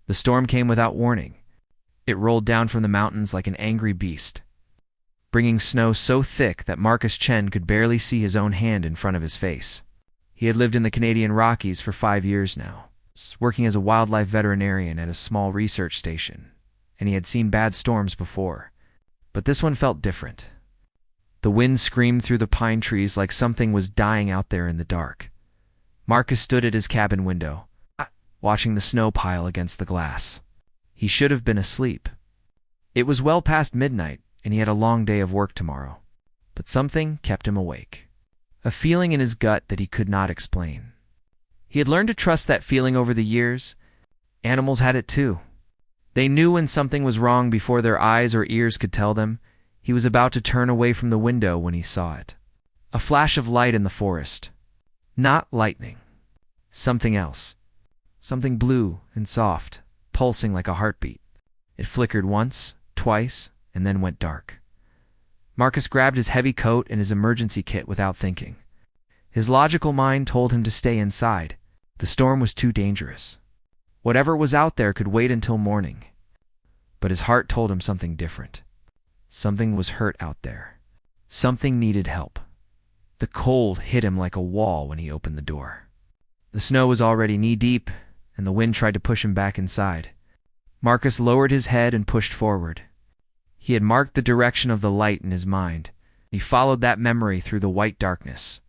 The storm came without warning. It rolled down from the mountains like an angry beast, bringing snow so thick that Marcus Chen could barely see his own hand in front of his face. He had lived in the Canadian Rockies for 5 years now, working as a wildlife veterinarian at a small research station, and he had seen bad storms before. But this one felt different. The wind screamed through the pine trees like something was dying out there in the dark. Marcus stood at his cabin window, watching the snow pile against the glass. He should have been asleep. It was well past midnight, and he had a long day of work tomorrow. But something kept him awake. A feeling in his gut that he could not explain. He had learned to trust that feeling over the years. Animals had it too. They knew when something was wrong before their eyes or ears could tell them. He was about to turn away from the window when he saw it. A flash of light in the forest. Not lightning. Something else. Something blue and soft, pulsing like a heartbeat. It flickered once, twice, and then went dark. Marcus grabbed his heavy coat and his emergency kit without thinking. His logical mind told him to stay inside. The storm was too dangerous. Whatever was out there could wait until morning. But his heart told him something different. Something was hurt out there. Something needed help. The cold hit him like a wall when he opened the door. The snow was already knee-deep, and the wind tried to push him back inside. Marcus lowered his head and pushed forward. He had marked the direction of the light in his mind. He followed that memory through the white darkness.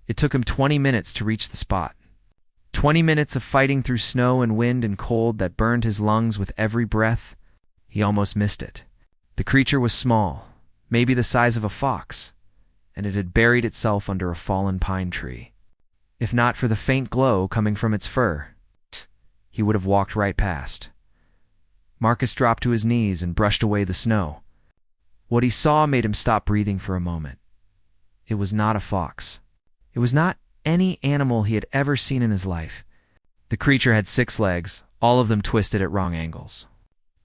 It took him 20 minutes to reach the spot. 20 minutes of fighting through snow and wind and cold that burned his lungs with every breath. He almost missed it. The creature was small, maybe the size of a fox, and it had buried itself under a fallen pine tree. If not for the faint glow coming from its fur, he would have walked right past. Marcus dropped to his knees and brushed away the snow. What he saw made him stop breathing for a moment. It was not a fox. It was not any animal he had ever seen in his life. The creature had 6 legs, all of them twisted at wrong angles.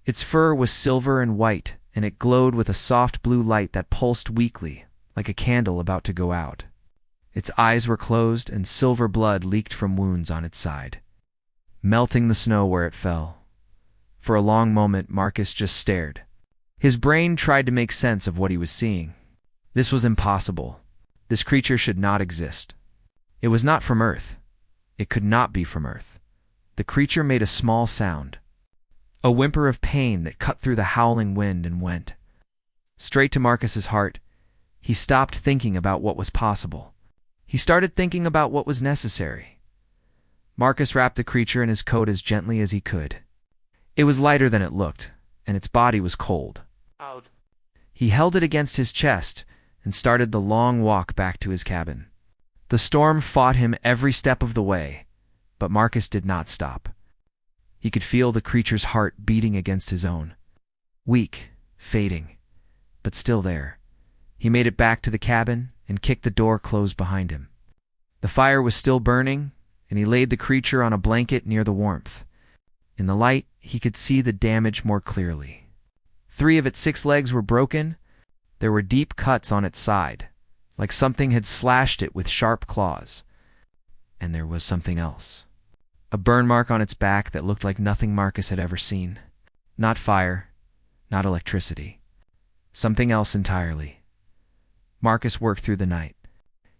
Its fur was silver and white, and it glowed with a soft blue light that pulsed weakly, like a candle about to go out. Its eyes were closed, and silver blood leaked from wounds on its side, melting the snow where it fell. For a long moment, Marcus just stared. His brain tried to make sense of what he was seeing. This was impossible. This creature should not exist. It was not from Earth. It could not be from Earth. The creature made a small sound, a whimper of pain that cut through the howling wind and went straight to Marcus's heart. He stopped thinking about what was possible. He started thinking about what was necessary. Marcus wrapped the creature in his coat as gently as he could. It was lighter than it looked, and its body was cold. He held it against his chest and started the long walk back to his cabin. The storm fought him every step of the way, but Marcus did not stop. He could feel the creature's heart beating against his own. Weak, fading, but still there. He made it back to the cabin and kicked the door closed behind him. The fire was still burning, and he laid the creature on a blanket near the warmth. In the light, he could see the damage more clearly. 3 of its 6 legs were broken. There were deep cuts on its side, like something had slashed it with sharp claws. And there was something else. A burn mark on its back that looked like nothing Marcus had ever seen. Not fire, not electricity. Something else entirely. Marcus worked through the night.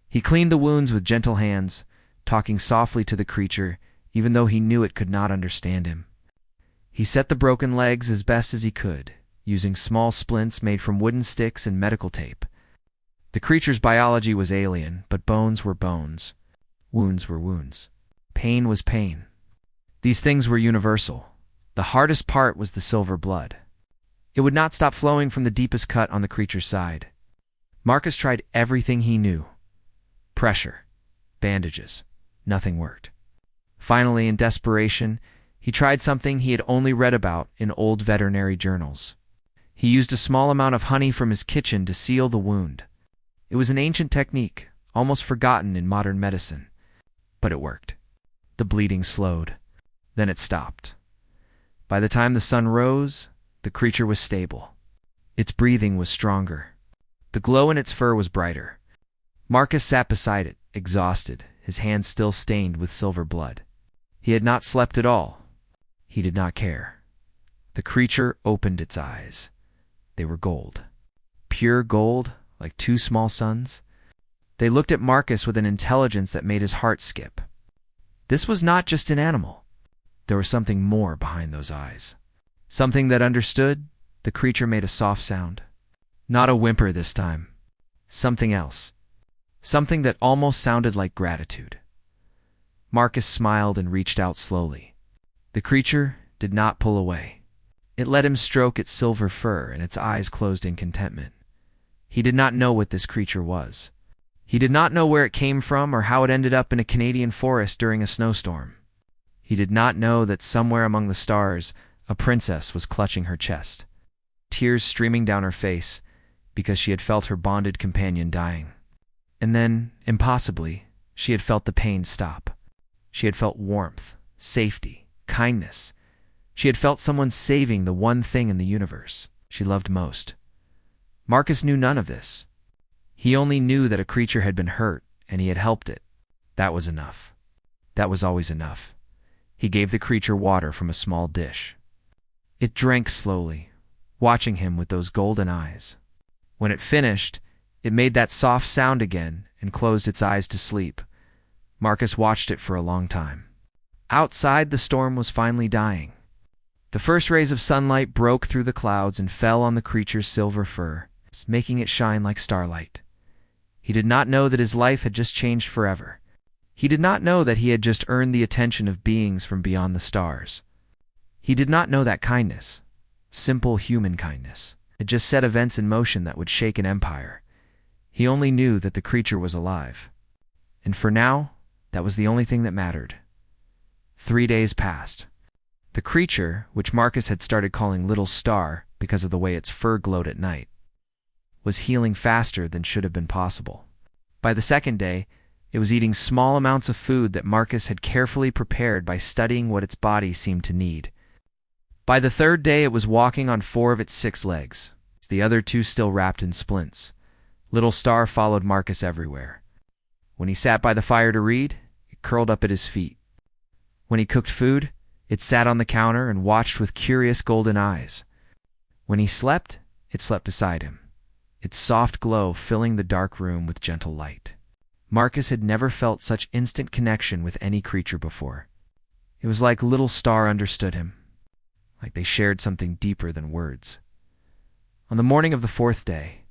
He cleaned the wounds with gentle hands, talking softly to the creature, even though he knew it could not understand him. He set the broken legs as best as he could, using small splints made from wooden sticks and medical tape. The creature's biology was alien, but bones were bones. Wounds were wounds. Pain was pain. These things were universal. The hardest part was the silver blood. It would not stop flowing from the deepest cut on the creature's side. Marcus tried everything he knew. Pressure. Bandages. Nothing worked. Finally, in desperation, he tried something he had only read about in old veterinary journals. He used a small amount of honey from his kitchen to seal the wound. It was an ancient technique, almost forgotten in modern medicine. But it worked. The bleeding slowed. Then it stopped. By the time the sun rose, the creature was stable. Its breathing was stronger. The glow in its fur was brighter. Marcus sat beside it, exhausted, his hands still stained with silver blood. He had not slept at all. He did not care. The creature opened its eyes. They were gold. Pure gold, like two small suns. They looked at Marcus with an intelligence that made his heart skip. This was not just an animal. There was something more behind those eyes. Something that understood. The creature made a soft sound. Not a whimper this time. Something else. Something that almost sounded like gratitude. Marcus smiled and reached out slowly. The creature did not pull away. It let him stroke its silver fur, and its eyes closed in contentment. He did not know what this creature was. He did not know where it came from or how it ended up in a Canadian forest during a snowstorm. He did not know that somewhere among the stars, a princess was clutching her chest, tears streaming down her face because she had felt her bonded companion dying. And then, impossibly, she had felt the pain stop. She had felt warmth, safety, kindness. She had felt someone saving the one thing in the universe she loved most. Marcus knew none of this. He only knew that a creature had been hurt and he had helped it. That was enough. That was always enough. He gave the creature water from a small dish. It drank slowly, watching him with those golden eyes. When it finished, it made that soft sound again and closed its eyes to sleep. Marcus watched it for a long time. Outside, the storm was finally dying. The first rays of sunlight broke through the clouds and fell on the creature's silver fur, making it shine like starlight. He did not know that his life had just changed forever. He did not know that he had just earned the attention of beings from beyond the stars. He did not know that kindness, simple human kindness, had just set events in motion that would shake an empire. He only knew that the creature was alive. And for now, that was the only thing that mattered. 3 days passed. The creature, which Marcus had started calling Little Star because of the way its fur glowed at night, was healing faster than should have been possible. By the second day, it was eating small amounts of food that Marcus had carefully prepared by studying what its body seemed to need. By the third day, it was walking on 4 of its 6 legs, the other 2 still wrapped in splints. Little Star followed Marcus everywhere. When he sat by the fire to read, it curled up at his feet. When he cooked food, it sat on the counter and watched with curious golden eyes. When he slept, it slept beside him, its soft glow filling the dark room with gentle light. Marcus had never felt such instant connection with any creature before. It was like Little Star understood him, like they shared something deeper than words. On the morning of the 4th day,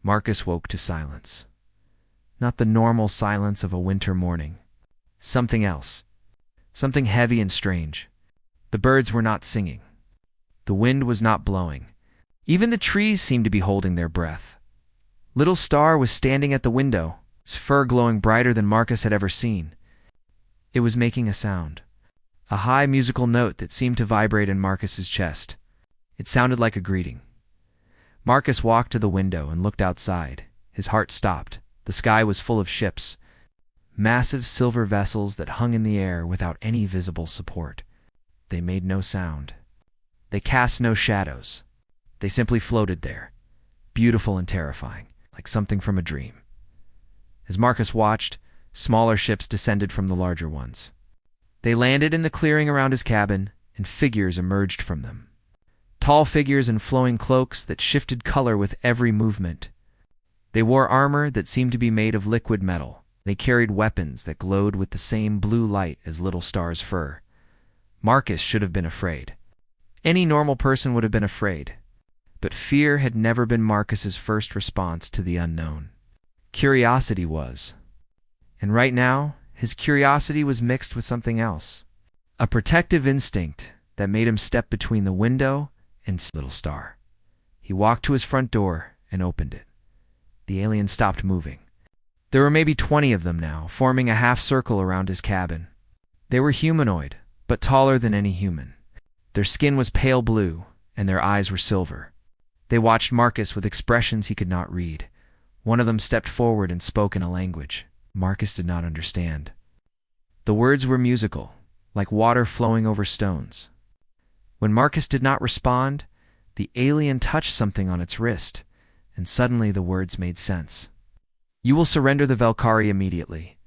Marcus woke to silence. Not the normal silence of a winter morning. Something else. Something heavy and strange. The birds were not singing. The wind was not blowing. Even the trees seemed to be holding their breath. Little Star was standing at the window, its fur glowing brighter than Marcus had ever seen. It was making a sound. A high musical note that seemed to vibrate in Marcus's chest. It sounded like a greeting. Marcus walked to the window and looked outside. His heart stopped. The sky was full of ships. Massive silver vessels that hung in the air without any visible support. They made no sound. They cast no shadows. They simply floated there, beautiful and terrifying, like something from a dream. As Marcus watched, smaller ships descended from the larger ones. They landed in the clearing around his cabin, and figures emerged from them. Tall figures in flowing cloaks that shifted color with every movement. They wore armor that seemed to be made of liquid metal. They carried weapons that glowed with the same blue light as Little Star's fur. Marcus should have been afraid. Any normal person would have been afraid. But fear had never been Marcus's first response to the unknown. Curiosity was. And right now, his curiosity was mixed with something else. A protective instinct that made him step between the window and Little Star. He walked to his front door and opened it. The alien stopped moving. There were maybe 20 of them now, forming a half circle around his cabin. They were humanoid, but taller than any human. Their skin was pale blue, and their eyes were silver. They watched Marcus with expressions he could not read. One of them stepped forward and spoke in a language Marcus did not understand. The words were musical, like water flowing over stones. When Marcus did not respond, the alien touched something on its wrist, and suddenly the words made sense. You will surrender the Valkyrie immediately.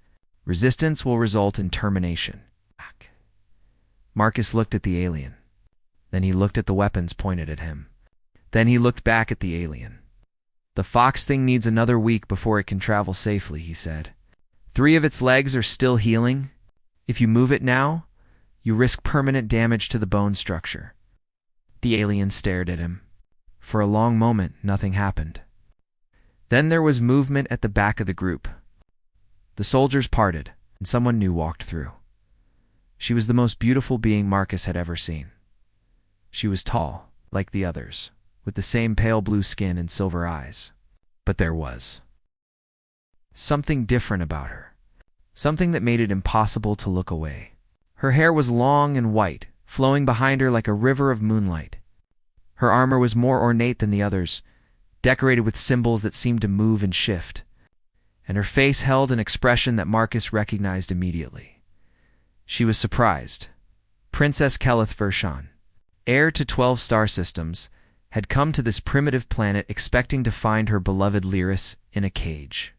Resistance will result in termination. Marcus looked at the alien. Then he looked at the weapons pointed at him. Then he looked back at the alien. "The fox thing needs another week before it can travel safely," he said. "3 of its legs are still healing. If you move it now, you risk permanent damage to the bone structure." The alien stared at him. For a long moment, nothing happened. Then there was movement at the back of the group. The soldiers parted, and someone new walked through. She was the most beautiful being Marcus had ever seen. She was tall, like the others, with the same pale blue skin and silver eyes. But there was something different about her, something that made it impossible to look away. Her hair was long and white, flowing behind her like a river of moonlight. Her armor was more ornate than the others, decorated with symbols that seemed to move and shift, and her face held an expression that Marcus recognized immediately. She was surprised. Princess Kelith Vershan, heir to 12 star systems, had come to this primitive planet expecting to find her beloved Lyris in a cage.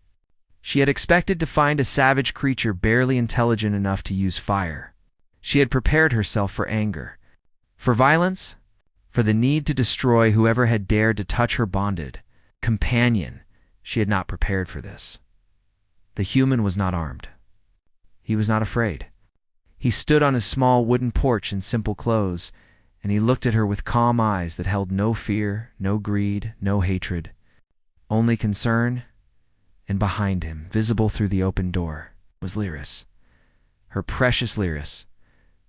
She had expected to find a savage creature barely intelligent enough to use fire. She had prepared herself for anger, for violence, for the need to destroy whoever had dared to touch her bonded companion. She had not prepared for this. The human was not armed. He was not afraid. He stood on his small wooden porch in simple clothes, and he looked at her with calm eyes that held no fear, no greed, no hatred, only concern. And behind him, visible through the open door, was Lyris, her precious Lyris,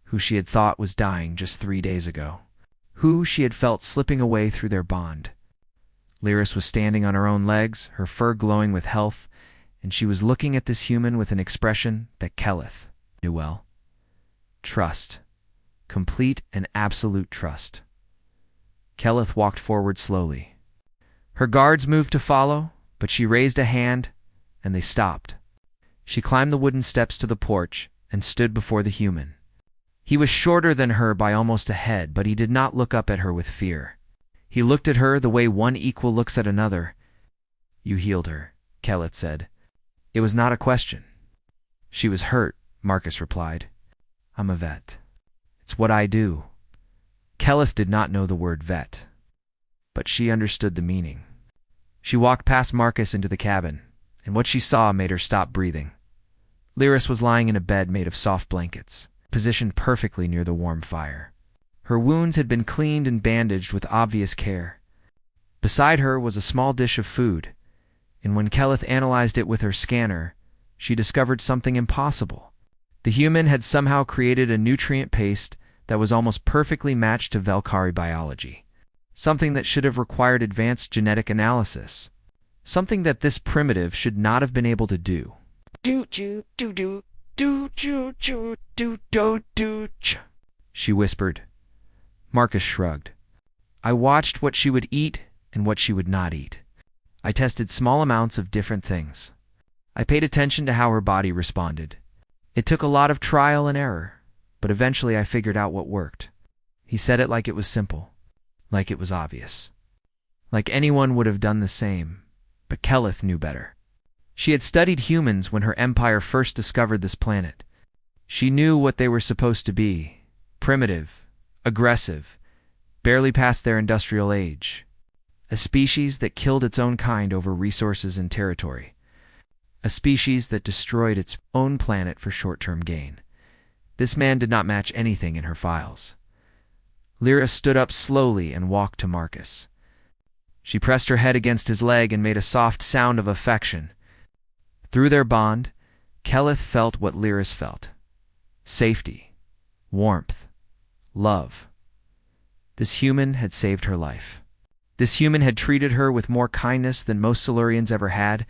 who she had thought was dying just 3 days ago, who she had felt slipping away through their bond. Lyris was standing on her own legs, her fur glowing with health, and she was looking at this human with an expression that Kelith knew well. Trust. Complete and absolute trust. Kelith walked forward slowly. Her guards moved to follow, but she raised a hand, and they stopped. She climbed the wooden steps to the porch and stood before the human. He was shorter than her by almost a head, but he did not look up at her with fear. He looked at her the way one equal looks at another. "You healed her," Kelith said. It was not a question. "She was hurt," Marcus replied. "I'm a vet. It's what I do." Kelith did not know the word vet, but she understood the meaning. She walked past Marcus into the cabin, and what she saw made her stop breathing. Lyris was lying in a bed made of soft blankets, positioned perfectly near the warm fire. Her wounds had been cleaned and bandaged with obvious care. Beside her was a small dish of food, and when Kelith analyzed it with her scanner, she discovered something impossible. The human had somehow created a nutrient paste that was almost perfectly matched to Velkari biology. Something that should have required advanced genetic analysis. Something that this primitive should not have been able to do. She whispered. Marcus shrugged. I watched what she would eat and what she would not eat. I tested small amounts of different things. I paid attention to how her body responded. It took a lot of trial and error, but eventually I figured out what worked. He said it like it was simple. Like it was obvious. Like anyone would have done the same, but Kelith knew better. She had studied humans when her empire first discovered this planet. She knew what they were supposed to be. Primitive, aggressive, barely past their industrial age. A species that killed its own kind over resources and territory. A species that destroyed its own planet for short-term gain. This man did not match anything in her files. Lyra stood up slowly and walked to Marcus. She pressed her head against his leg and made a soft sound of affection. Through their bond, Kelith felt what Lyris felt. Safety, warmth, love. This human had saved her life. This human had treated her with more kindness than most Silurians ever had.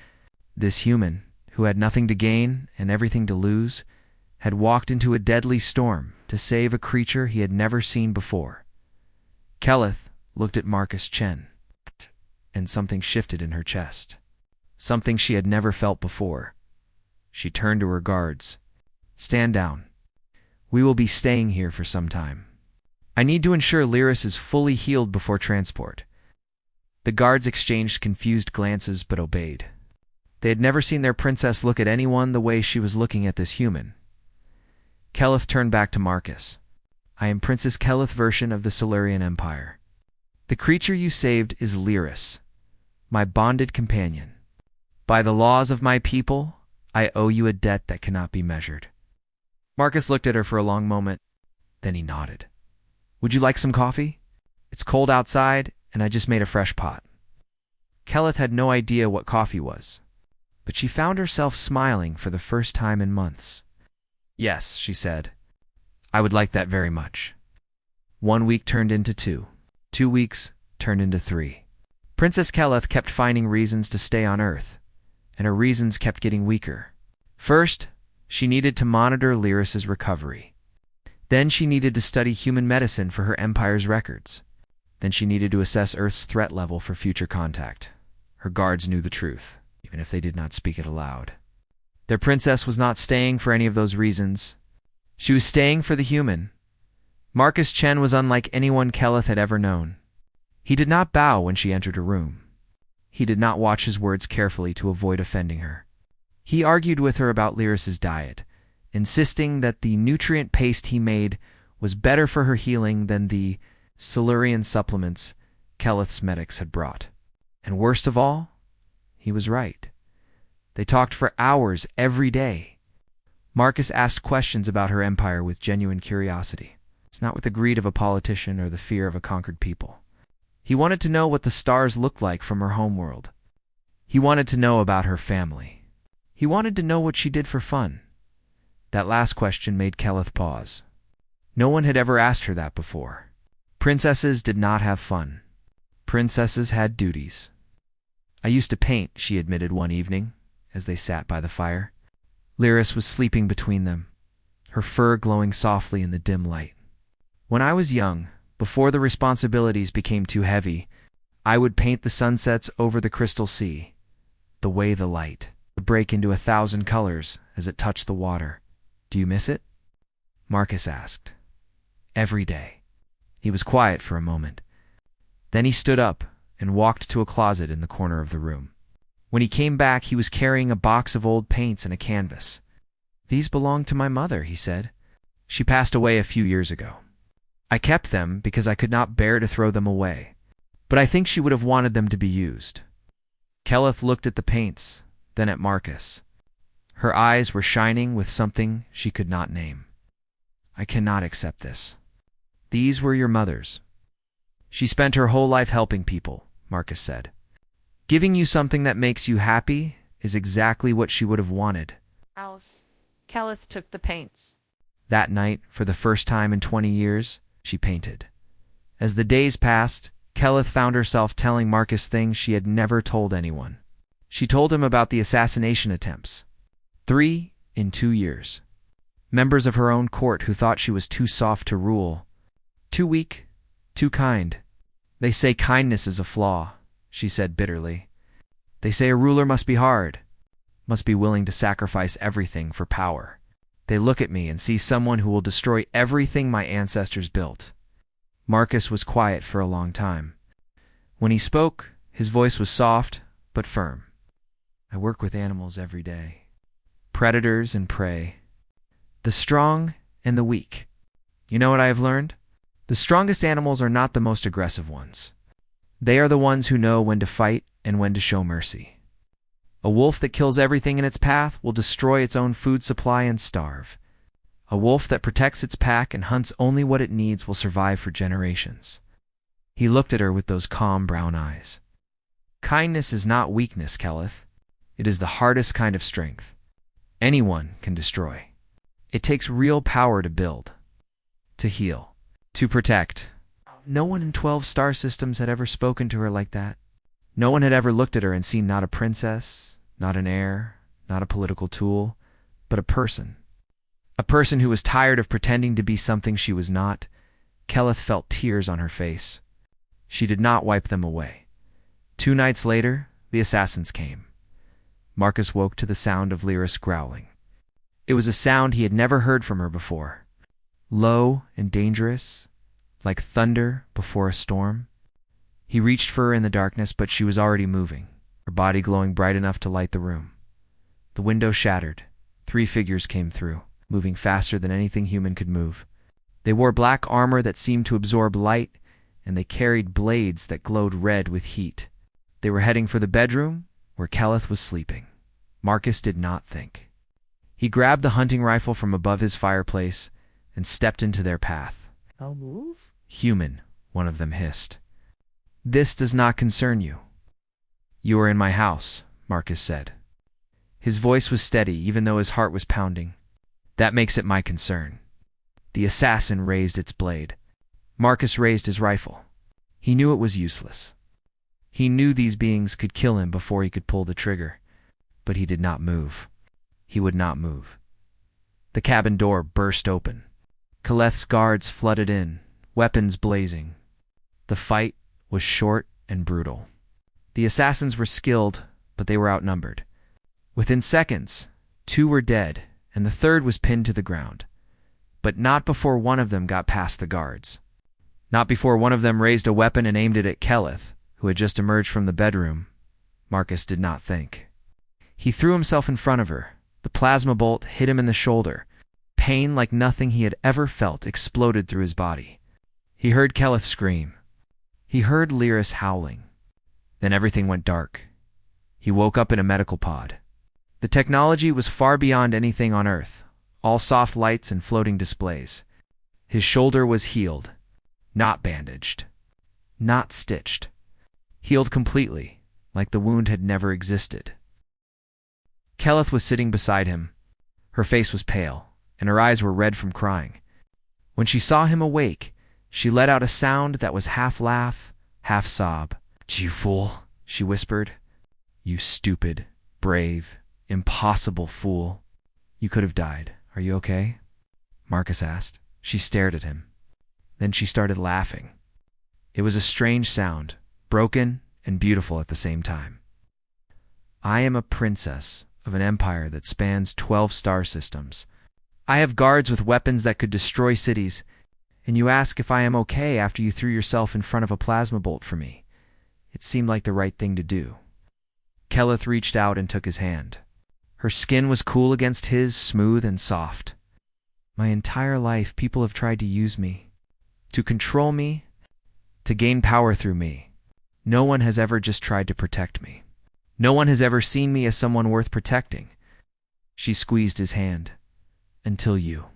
This human, who had nothing to gain and everything to lose, had walked into a deadly storm to save a creature he had never seen before. Kelith looked at Marcus Chen, and something shifted in her chest. Something she had never felt before. She turned to her guards. Stand down. We will be staying here for some time. I need to ensure Lyris is fully healed before transport. The guards exchanged confused glances but obeyed. They had never seen their princess look at anyone the way she was looking at this human. Kelith turned back to Marcus. I am Princess Kelith version of the Silurian Empire. The creature you saved is Lyris, my bonded companion. By the laws of my people, I owe you a debt that cannot be measured." Marcus looked at her for a long moment. Then he nodded. "Would you like some coffee? It's cold outside, and I just made a fresh pot." Kelith had no idea what coffee was, but she found herself smiling for the first time in months. "Yes," she said. "I would like that very much." 1 week turned into 2. 2 weeks turned into 3. Princess Kelith kept finding reasons to stay on Earth, and her reasons kept getting weaker. First, she needed to monitor Lyris's recovery. Then she needed to study human medicine for her empire's records. Then she needed to assess Earth's threat level for future contact. Her guards knew the truth, even if they did not speak it aloud. Their princess was not staying for any of those reasons. She was staying for the human. Marcus Chen was unlike anyone Kelith had ever known. He did not bow when she entered a room. He did not watch his words carefully to avoid offending her. He argued with her about Lyris's diet, insisting that the nutrient paste he made was better for her healing than the Silurian supplements Kelith's medics had brought. And worst of all, he was right. They talked for hours every day. Marcus asked questions about her empire with genuine curiosity. It's not with the greed of a politician or the fear of a conquered people. He wanted to know what the stars looked like from her homeworld. He wanted to know about her family. He wanted to know what she did for fun. That last question made Kelith pause. No one had ever asked her that before. Princesses did not have fun. Princesses had duties. "I used to paint," she admitted one evening, as they sat by the fire. Lyris was sleeping between them, her fur glowing softly in the dim light. "When I was young, before the responsibilities became too heavy, I would paint the sunsets over the crystal sea, the way the light would break into 1,000 colors as it touched the water. Do you miss it?" Marcus asked. "Every day." He was quiet for a moment. Then he stood up and walked to a closet in the corner of the room. When he came back, he was carrying a box of old paints and a canvas. "These belong to my mother," he said. "She passed away a few years ago. I kept them because I could not bear to throw them away, but I think she would have wanted them to be used." Kelith looked at the paints, then at Marcus. Her eyes were shining with something she could not name. "I cannot accept this. These were your mother's. She spent her whole life helping people," Marcus said. "Giving you something that makes you happy is exactly what she would have wanted." Kelith took the paints. That night, for the first time in 20 years, she painted. As the days passed, Kelith found herself telling Marcus things she had never told anyone. She told him about the assassination attempts. 3 in 2 years. Members of her own court who thought she was too soft to rule. Too weak, too kind. "They say kindness is a flaw," she said bitterly. "They say a ruler must be hard, must be willing to sacrifice everything for power. They look at me and see someone who will destroy everything my ancestors built." Marcus was quiet for a long time. When he spoke, his voice was soft but firm. "I work with animals every day. Predators and prey. The strong and the weak. You know what I have learned? The strongest animals are not the most aggressive ones. They are the ones who know when to fight and when to show mercy. A wolf that kills everything in its path will destroy its own food supply and starve. A wolf that protects its pack and hunts only what it needs will survive for generations." He looked at her with those calm brown eyes. "Kindness is not weakness, Kelith. It is the hardest kind of strength. Anyone can destroy. It takes real power to build, to heal, to protect." No one in 12 star systems had ever spoken to her like that. No one had ever looked at her and seen not a princess, not an heir, not a political tool, but a person. A person who was tired of pretending to be something she was not. Kelith felt tears on her face. She did not wipe them away. 2 nights later, the assassins came. Marcus woke to the sound of Lyris growling. It was a sound he had never heard from her before. Low and dangerous, like thunder before a storm. He reached for her in the darkness, but she was already moving, her body glowing bright enough to light the room. The window shattered. 3 figures came through, moving faster than anything human could move. They wore black armor that seemed to absorb light, and they carried blades that glowed red with heat. They were heading for the bedroom where Keleth was sleeping. Marcus did not think. He grabbed the hunting rifle from above his fireplace and stepped into their path. "I'll move?" "Human," one of them hissed. "This does not concern you." "You are in my house," Marcus said. His voice was steady even though his heart was pounding. "That makes it my concern." The assassin raised its blade. Marcus raised his rifle. He knew it was useless. He knew these beings could kill him before he could pull the trigger, but he did not move. He would not move. The cabin door burst open. Keleth's guards flooded in, weapons blazing. The fight was short and brutal. The assassins were skilled, but they were outnumbered. Within seconds, 2 were dead, and the 3rd was pinned to the ground. But not before one of them got past the guards. Not before one of them raised a weapon and aimed it at Keleth, who had just emerged from the bedroom. Marcus did not think. He threw himself in front of her. The plasma bolt hit him in the shoulder. Pain like nothing he had ever felt exploded through his body. He heard Keleth scream. He heard Lyris howling. Then everything went dark. He woke up in a medical pod. The technology was far beyond anything on Earth, all soft lights and floating displays. His shoulder was healed, not bandaged, not stitched. Healed completely, like the wound had never existed. Keleth was sitting beside him. Her face was pale, and her eyes were red from crying. When she saw him awake, she let out a sound that was half laugh, half sob. "You fool," she whispered. "You stupid, brave, impossible fool. You could have died. Are you okay?" Marcus asked. She stared at him. Then she started laughing. It was a strange sound, broken and beautiful at the same time. "I am a princess of an empire that spans 12 star systems. I have guards with weapons that could destroy cities, and you ask if I am okay after you threw yourself in front of a plasma bolt for me. It seemed like the right thing to do." Keleth reached out and took his hand. Her skin was cool against his, smooth and soft. "My entire life, people have tried to use me, to control me, to gain power through me. No one has ever just tried to protect me. No one has ever seen me as someone worth protecting." She squeezed his hand. "Until you."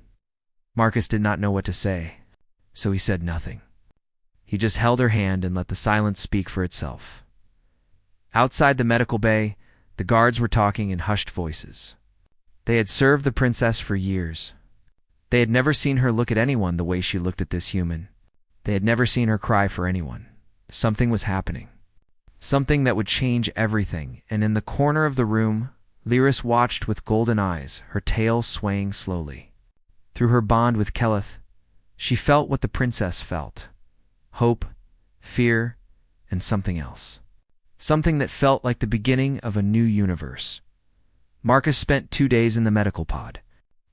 Marcus did not know what to say, so he said nothing. He just held her hand and let the silence speak for itself. Outside the medical bay, the guards were talking in hushed voices. They had served the princess for years. They had never seen her look at anyone the way she looked at this human. They had never seen her cry for anyone. Something was happening. Something that would change everything, and in the corner of the room, Lyris watched with golden eyes, her tail swaying slowly. Through her bond with Keleth, she felt what the princess felt. Hope, fear, and something else. Something that felt like the beginning of a new universe. Marcus spent 2 days in the medical pod.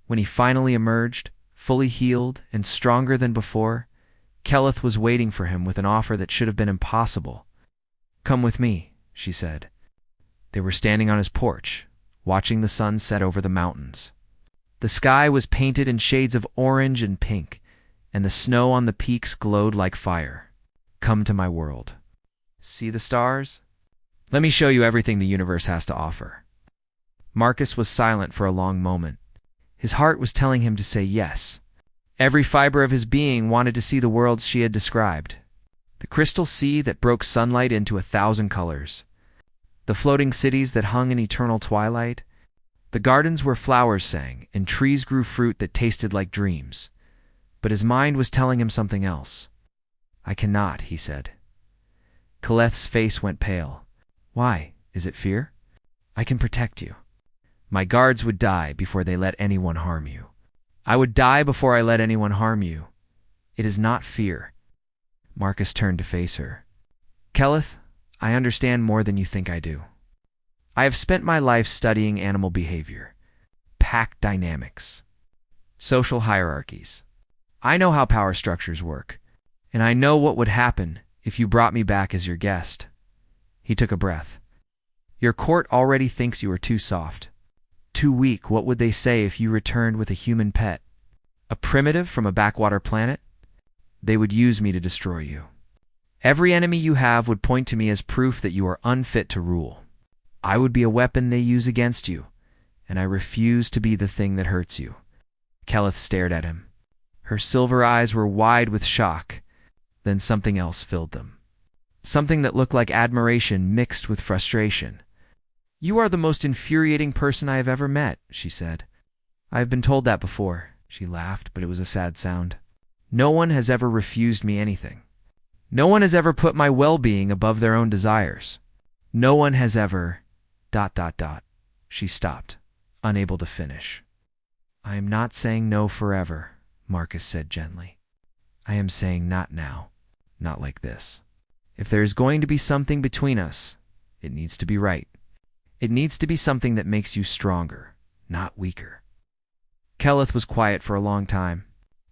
When he finally emerged, fully healed and stronger than before, Keleth was waiting for him with an offer that should have been impossible. "Come with me," she said. They were standing on his porch, watching the sun set over the mountains. The sky was painted in shades of orange and pink, and the snow on the peaks glowed like fire. "Come to my world. See the stars? Let me show you everything the universe has to offer." Marcus was silent for a long moment. His heart was telling him to say yes. Every fiber of his being wanted to see the worlds she had described. The crystal sea that broke sunlight into 1,000 colors. The floating cities that hung in eternal twilight. The gardens where flowers sang and trees grew fruit that tasted like dreams. But his mind was telling him something else. "I cannot," he said. Keleth's face went pale. "Why? Is it fear?" "I can protect you. My guards would die before they let anyone harm you. I would die before I let anyone harm you. It is not fear." Marcus turned to face her. "Keleth, I understand more than you think I do. I have spent my life studying animal behavior, pack dynamics, social hierarchies. I know how power structures work, and I know what would happen if you brought me back as your guest." He took a breath. "Your court already thinks you are too soft. Too weak. What would they say if you returned with a human pet? A primitive from a backwater planet? They would use me to destroy you. Every enemy you have would point to me as proof that you are unfit to rule. I would be a weapon they use against you, and I refuse to be the thing that hurts you." Keleth stared at him. Her silver eyes were wide with shock. Then something else filled them. Something that looked like admiration mixed with frustration. "You are the most infuriating person I have ever met," she said. "I have been told that before," she laughed, but it was a sad sound. "No one has ever refused me anything. No one has ever put my well-being above their own desires. No one has ever... ... She stopped, unable to finish. "I am not saying no forever," Marcus said gently. "I am saying not now, not like this. If there is going to be something between us, it needs to be right. It needs to be something that makes you stronger, not weaker." Keleth was quiet for a long time.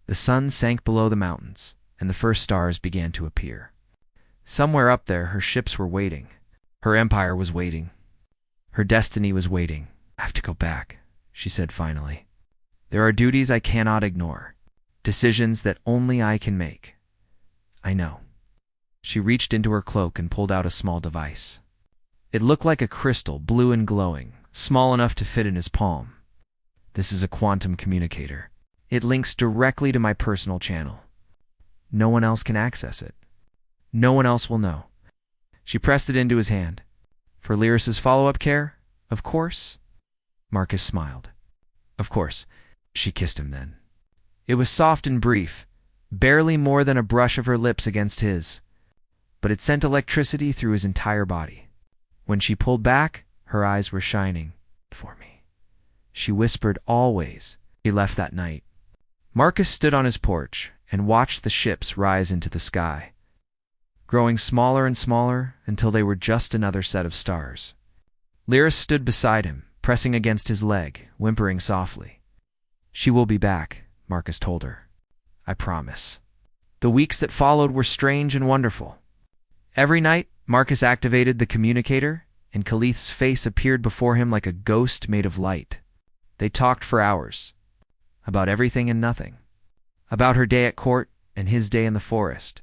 The sun sank below the mountains, and the first stars began to appear. Somewhere up there, her ships were waiting. Her empire was waiting. Her destiny was waiting. "I have to go back," she said finally. "There are duties I cannot ignore, decisions that only I can make. I know." She reached into her cloak and pulled out a small device. It looked like a crystal, blue and glowing, small enough to fit in his palm. "This is a quantum communicator. It links directly to my personal channel. No one else can access it. No one else will know." She pressed it into his hand. "For Lyris's follow-up care, of course?" Marcus smiled. "Of course." She kissed him then. It was soft and brief, barely more than a brush of her lips against his, but it sent electricity through his entire body. When she pulled back, her eyes were shining. "For me," she whispered. "Always." He left that night. Marcus stood on his porch and watched the ships rise into the sky, growing smaller and smaller until they were just another set of stars. Lyris stood beside him, pressing against his leg, whimpering softly. "She will be back," Marcus told her. "I promise." The weeks that followed were strange and wonderful. Every night, Marcus activated the communicator, and Keleth's face appeared before him like a ghost made of light. They talked for hours, about everything and nothing. About her day at court and his day in the forest.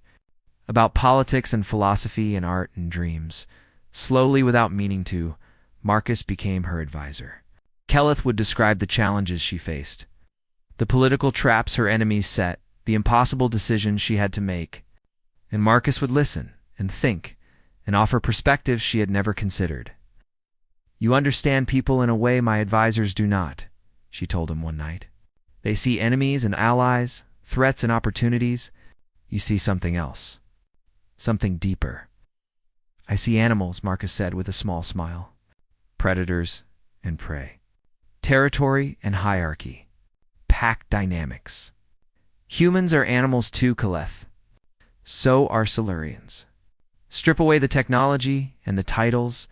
About politics and philosophy and art and dreams. Slowly, without meaning to, Marcus became her advisor. Keleth would describe the challenges she faced, the political traps her enemies set, the impossible decisions she had to make. And Marcus would listen and think and offer perspectives she had never considered. "You understand people in a way my advisors do not," she told him one night. "They see enemies and allies, threats and opportunities. You see something else. Something deeper." "I see animals," Marcus said with a small smile. "Predators and prey. Territory and hierarchy. Pack dynamics. Humans are animals too, Keleth. So are Silurians. Strip away the technology and the titles,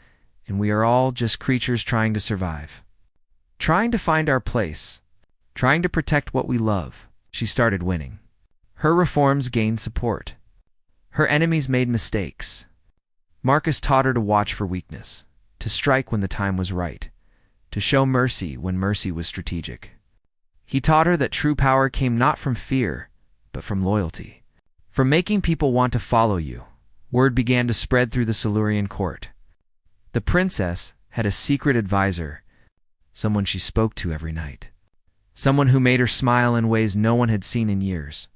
and we are all just creatures trying to survive. Trying to find our place. Trying to protect what we love." She started winning. Her reforms gained support. Her enemies made mistakes. Marcus taught her to watch for weakness, to strike when the time was right, to show mercy when mercy was strategic. He taught her that true power came not from fear, but from loyalty. From making people want to follow you, word began to spread through the Silurian court. The princess had a secret advisor, someone she spoke to every night. Someone who made her smile in ways no one had seen in years.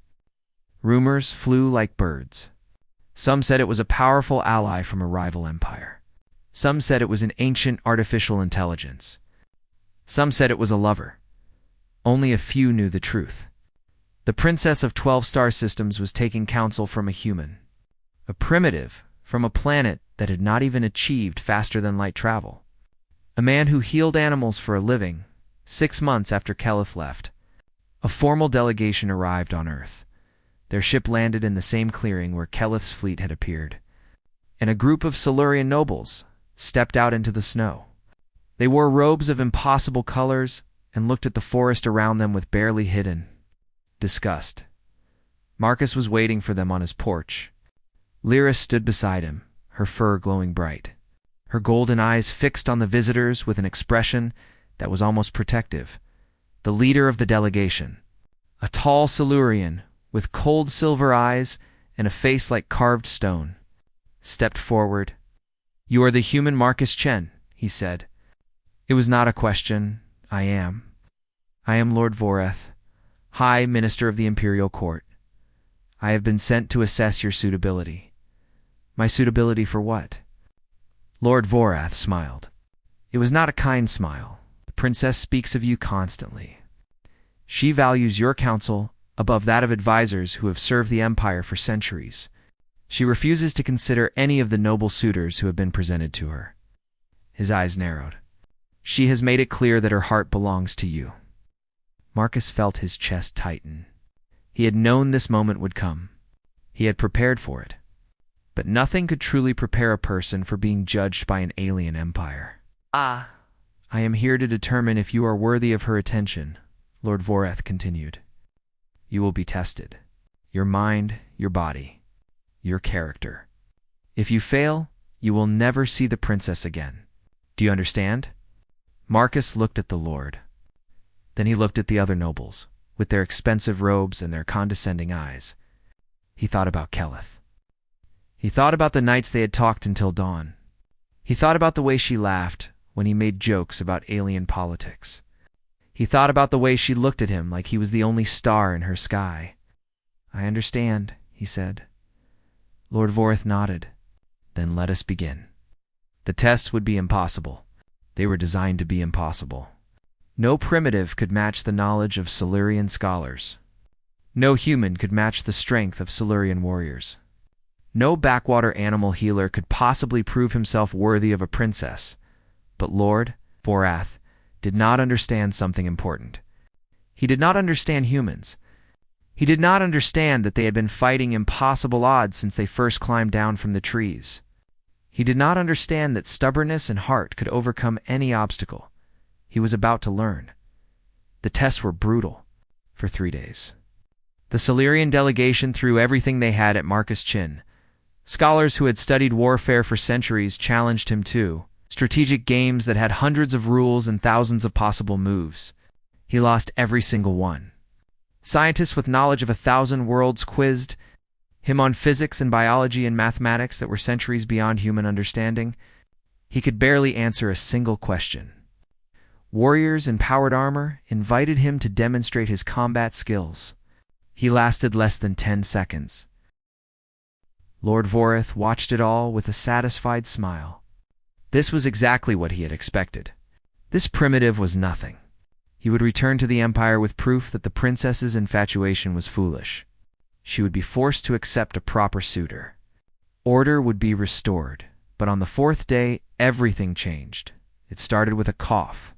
Rumors flew like birds. Some said it was a powerful ally from a rival empire. Some said it was an ancient artificial intelligence. Some said it was a lover. Only a few knew the truth. The princess of 12 star systems was taking counsel from a human, a primitive from a planet that had not even achieved faster than light travel. A man who healed animals for a living. 6 months after Keleth left, a formal delegation arrived on Earth. Their ship landed in the same clearing where Keleth's fleet had appeared, and a group of Silurian nobles stepped out into the snow. They wore robes of impossible colors and looked at the forest around them with barely hidden disgust. Marcus was waiting for them on his porch. Lyris stood beside him, her fur glowing bright, her golden eyes fixed on the visitors with an expression that was almost protective. The leader of the delegation, A tall Silurian, with cold silver eyes and a face like carved stone, stepped forward. "You are the human Marcus Chen," he said. It was not a question. I am. I am Lord Voreth, High Minister of the Imperial Court. I have been sent to assess your suitability. My suitability for what? Lord Voreth smiled. It was not a kind smile. The princess speaks of you constantly. She values your counsel above that of advisors who have served the Empire for centuries. She refuses to consider any of the noble suitors who have been presented to her. His eyes narrowed. She has made it clear that her heart belongs to you. Marcus felt his chest tighten. He had known this moment would come. He had prepared for it. But nothing could truly prepare a person for being judged by an alien empire. Ah, I am here to determine if you are worthy of her attention, Lord Voreth continued. You will be tested. Your mind, your body, your character. If you fail, you will never see the princess again. Do you understand? Marcus looked at the Lord. Then he looked at the other nobles, with their expensive robes and their condescending eyes. He thought about Keleth. He thought about the nights they had talked until dawn. He thought about the way she laughed when he made jokes about alien politics. He thought about the way she looked at him like he was the only star in her sky. I understand, he said. Lord Voreth nodded. Then let us begin. The test would be impossible. They were designed to be impossible. No primitive could match the knowledge of Silurian scholars. No human could match the strength of Silurian warriors. No backwater animal healer could possibly prove himself worthy of a princess. But Lord Voreth did not understand something important. He did not understand humans. He did not understand that they had been fighting impossible odds since they first climbed down from the trees. He did not understand that stubbornness and heart could overcome any obstacle. He was about to learn. The tests were brutal for 3 days. The Silurian delegation threw everything they had at Marcus Chin. Scholars who had studied warfare for centuries challenged him too. Strategic games that had hundreds of rules and thousands of possible moves. He lost every single one. Scientists with knowledge of 1,000 worlds quizzed him on physics and biology and mathematics that were centuries beyond human understanding. He could barely answer a single question. Warriors in powered armor invited him to demonstrate his combat skills. He lasted less than 10 seconds. Lord Voreth watched it all with a satisfied smile. This was exactly what he had expected. This primitive was nothing. He would return to the Empire with proof that the princess's infatuation was foolish. She would be forced to accept a proper suitor. Order would be restored, but on the 4th day, everything changed. It started with a cough.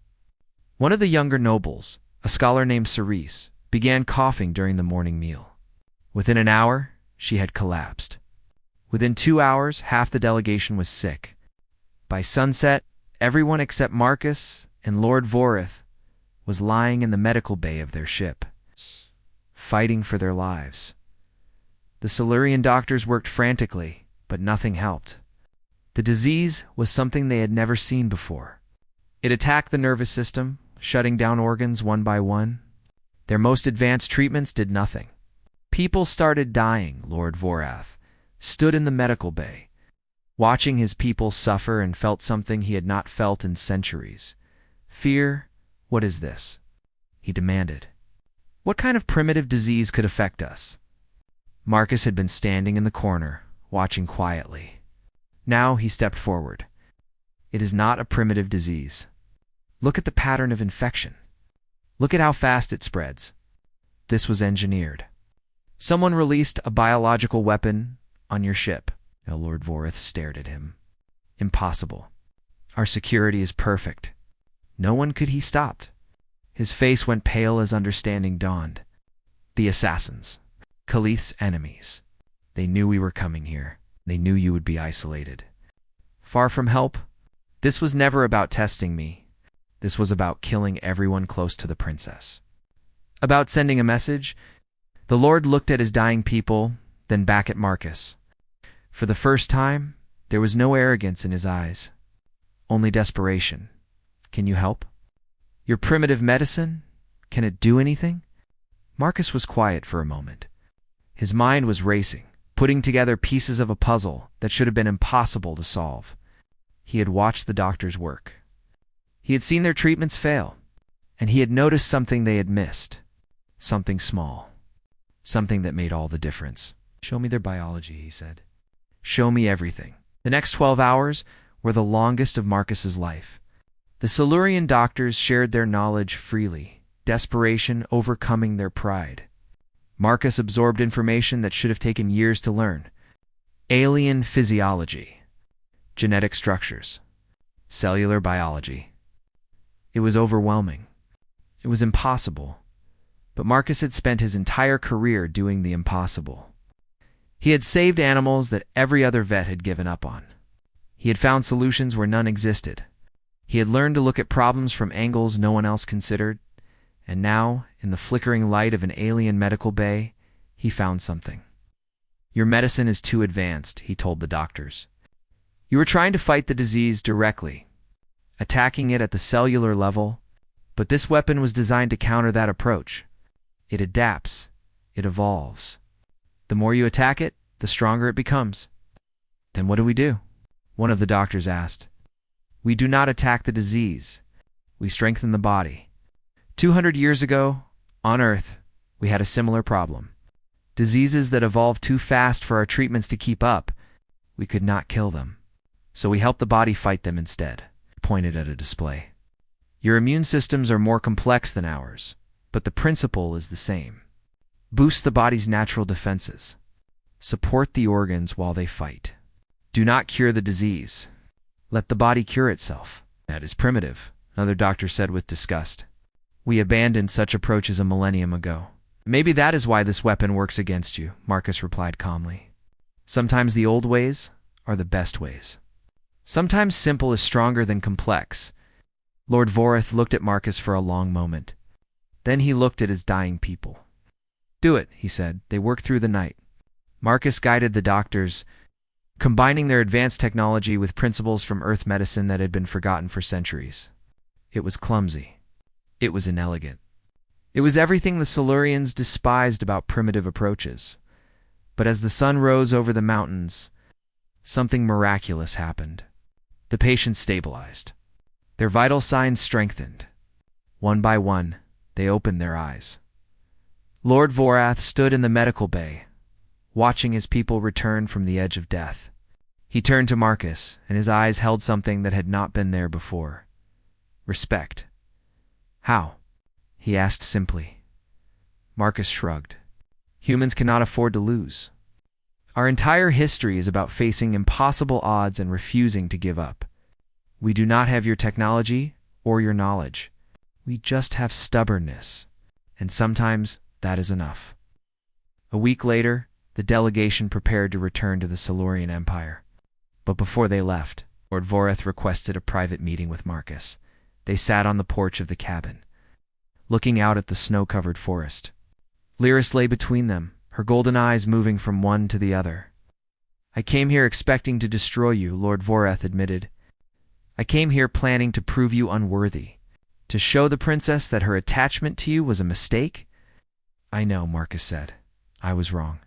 One of the younger nobles, a scholar named Cerise, began coughing during the morning meal. Within an hour, she had collapsed. Within 2 hours, half the delegation was sick. By sunset, everyone except Marcus and Lord Voreth was lying in the medical bay of their ship, fighting for their lives. The Silurian doctors worked frantically, but nothing helped. The disease was something they had never seen before. It attacked the nervous system, shutting down organs one by one. Their most advanced treatments did nothing. People started dying. Lord Voreth stood in the medical bay, watching his people suffer, and felt something he had not felt in centuries. Fear. What is this? He demanded. What kind of primitive disease could affect us? Marcus had been standing in the corner, watching quietly. Now he stepped forward. It is not a primitive disease. Look at the pattern of infection. Look at how fast it spreads. This was engineered. Someone released a biological weapon on your ship. Now Lord Voreth stared at him. Impossible. Our security is perfect. No one could he stopped. His face went pale as understanding dawned. The assassins. Keleth's enemies. They knew we were coming here. They knew you would be isolated. Far from help. This was never about testing me. This was about killing everyone close to the princess. About sending a message. The Lord looked at his dying people, then back at Marcus. For the first time, there was no arrogance in his eyes. Only desperation. Can you help? Your primitive medicine? Can it do anything? Marcus was quiet for a moment. His mind was racing, putting together pieces of a puzzle that should have been impossible to solve. He had watched the doctors work. He had seen their treatments fail, and he had noticed something they had missed. Something small. Something that made all the difference. "Show me their biology," he said. "Show me everything." The next 12 hours were the longest of Marcus's life. The Silurian doctors shared their knowledge freely, desperation overcoming their pride. Marcus absorbed information that should have taken years to learn. Alien physiology, genetic structures, cellular biology. It was overwhelming. It was impossible. But Marcus had spent his entire career doing the impossible. He had saved animals that every other vet had given up on. He had found solutions where none existed. He had learned to look at problems from angles no one else considered, and now, in the flickering light of an alien medical bay, he found something. "Your medicine is too advanced," he told the doctors. "You were trying to fight the disease directly, attacking it at the cellular level, but this weapon was designed to counter that approach. It adapts. It evolves. The more you attack it, the stronger it becomes." "Then what do we do?" one of the doctors asked. "We do not attack the disease. We strengthen the body. 200 years ago, on Earth, we had a similar problem. Diseases that evolved too fast for our treatments to keep up. We could not kill them. So we helped the body fight them instead." He pointed at a display. "Your immune systems are more complex than ours, but the principle is the same. Boost the body's natural defenses. Support the organs while they fight. Do not cure the disease. Let the body cure itself." "That is primitive," another doctor said with disgust. "We abandoned such approaches a millennium ago." "Maybe that is why this weapon works against you," Marcus replied calmly. "Sometimes the old ways are the best ways. Sometimes simple is stronger than complex." Lord Vorath looked at Marcus for a long moment. Then he looked at his dying people. "Do it," he said. They worked through the night. Marcus guided the doctors, combining their advanced technology with principles from Earth medicine that had been forgotten for centuries. It was clumsy. It was inelegant. It was everything the Silurians despised about primitive approaches. But as the sun rose over the mountains, something miraculous happened. The patients stabilized. Their vital signs strengthened. One by one, they opened their eyes. Lord Vorath stood in the medical bay, watching his people return from the edge of death. He turned to Marcus, and his eyes held something that had not been there before. Respect. "How?" he asked simply. Marcus shrugged. "Humans cannot afford to lose. Our entire history is about facing impossible odds and refusing to give up. We do not have your technology or your knowledge. We just have stubbornness, and sometimes that is enough." A week later, the delegation prepared to return to the Silurian Empire. But before they left, Lord Vorath requested a private meeting with Marcus. They sat on the porch of the cabin, looking out at the snow-covered forest. Lyris lay between them, her golden eyes moving from one to the other. "I came here expecting to destroy you," Lord Vorath admitted. "I came here planning to prove you unworthy, to show the princess that her attachment to you was a mistake." "I know," Marcus said. "I was wrong."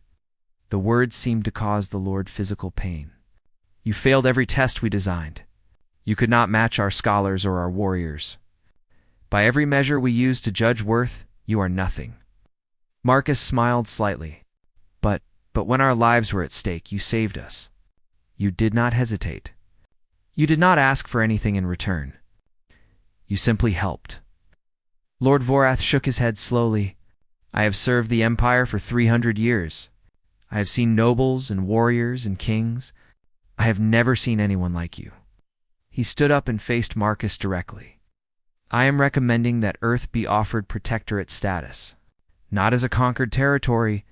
The words seemed to cause the Lord physical pain. "You failed every test we designed. You could not match our scholars or our warriors. By every measure we use to judge worth, you are nothing." Marcus smiled slightly. But when our lives were at stake, you saved us. You did not hesitate. You did not ask for anything in return. You simply helped." Lord Vorath shook his head slowly. "I have served the Empire for 300 years. I have seen nobles and warriors and kings. I have never seen anyone like you." He stood up and faced Marcus directly. "I am recommending that Earth be offered protectorate status, not as a conquered territory,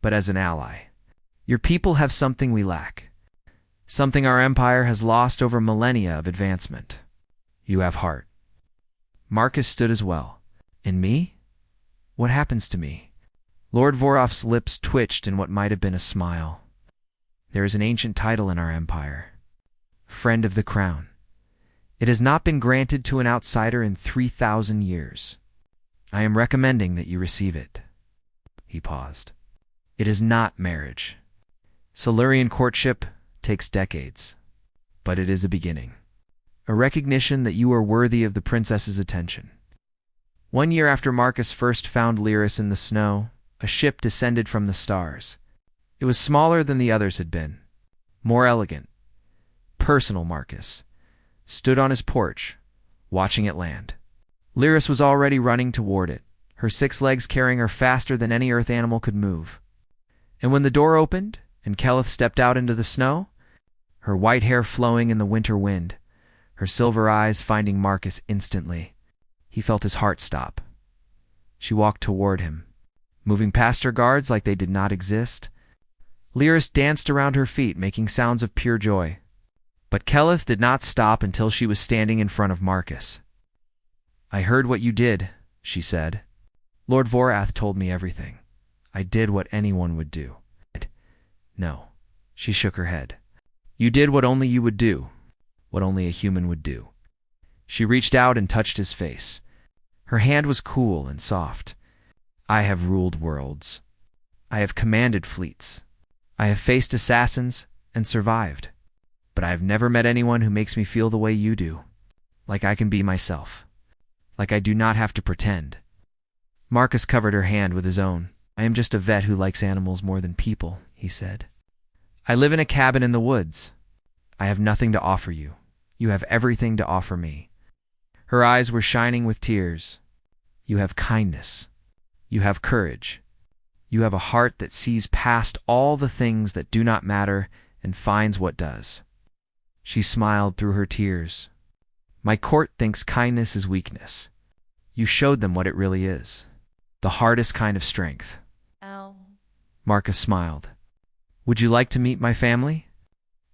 but as an ally. Your people have something we lack, something our empire has lost over millennia of advancement. You have heart." Marcus stood as well. "And me? What happens to me?" Lord Vorath's lips twitched in what might have been a smile. "There is an ancient title in our empire, Friend of the Crown. It has not been granted to an outsider in 3,000 years. I am recommending that you receive it." He paused. It is not marriage. Silurian courtship takes decades, but it is a beginning. A recognition that you are worthy of the princess's attention. 1 year after Marcus first found Lyris in the snow, a ship descended from the stars. It was smaller than the others had been, more elegant. Personal Marcus stood on his porch, watching it land. Lyris was already running toward it, her 6 legs carrying her faster than any earth animal could move. And when the door opened and Keleth stepped out into the snow, her white hair flowing in the winter wind, her silver eyes finding Marcus instantly, he felt his heart stop. She walked toward him, moving past her guards like they did not exist. Lyris danced around her feet, making sounds of pure joy. But Keleth did not stop until she was standing in front of Marcus. I heard what you did, she said. Lord Vorath told me everything. I did what anyone would do. No, she shook her head. You did what only you would do, what only a human would do. She reached out and touched his face. Her hand was cool and soft. I have ruled worlds. I have commanded fleets. I have faced assassins and survived. But I have never met anyone who makes me feel the way you do. Like I can be myself. Like I do not have to pretend. Marcus covered her hand with his own. I am just a vet who likes animals more than people, he said. I live in a cabin in the woods. I have nothing to offer you. You have everything to offer me. Her eyes were shining with tears. You have kindness. You have courage. You have a heart that sees past all the things that do not matter and finds what does. She smiled through her tears. My court thinks kindness is weakness. You showed them what it really is. The hardest kind of strength. Ow. Marcus smiled. Would you like to meet my family?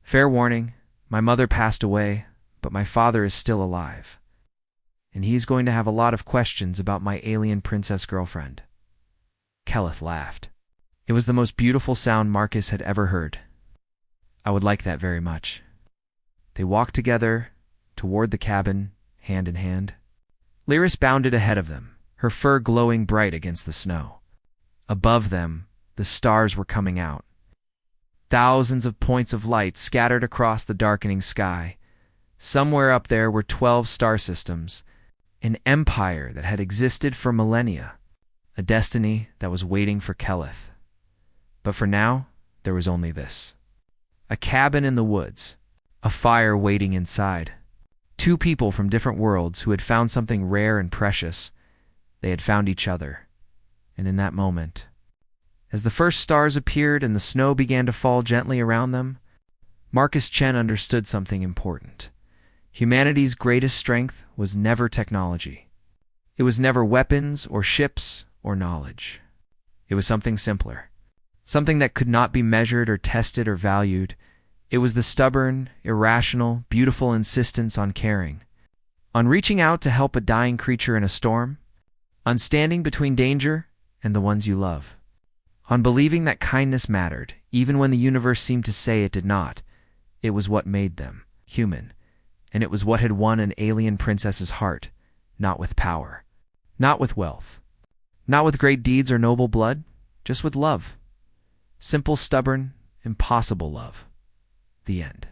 Fair warning, my mother passed away, but my father is still alive. And he's going to have a lot of questions about my alien princess girlfriend. Keleth laughed. It was the most beautiful sound Marcus had ever heard. I would like that very much. They walked together toward the cabin, hand in hand. Lyris bounded ahead of them, her fur glowing bright against the snow. Above them, the stars were coming out. Thousands of points of light scattered across the darkening sky. Somewhere up there were 12 star systems, an empire that had existed for millennia, a destiny that was waiting for Keleth. But for now, there was only this. A cabin in the woods, a fire waiting inside. 2 people from different worlds who had found something rare and precious. They had found each other. And in that moment, as the first stars appeared and the snow began to fall gently around them, Marcus Chen understood something important. Humanity's greatest strength was never technology. It was never weapons or ships or knowledge. It was something simpler. Something that could not be measured or tested or valued. It was the stubborn, irrational, beautiful insistence on caring. On reaching out to help a dying creature in a storm. On standing between danger and the ones you love. On believing that kindness mattered, even when the universe seemed to say it did not. It was what made them human. And it was what had won an alien princess's heart, not with power, not with wealth, not with great deeds or noble blood, just with love. Simple, stubborn, impossible love. The end.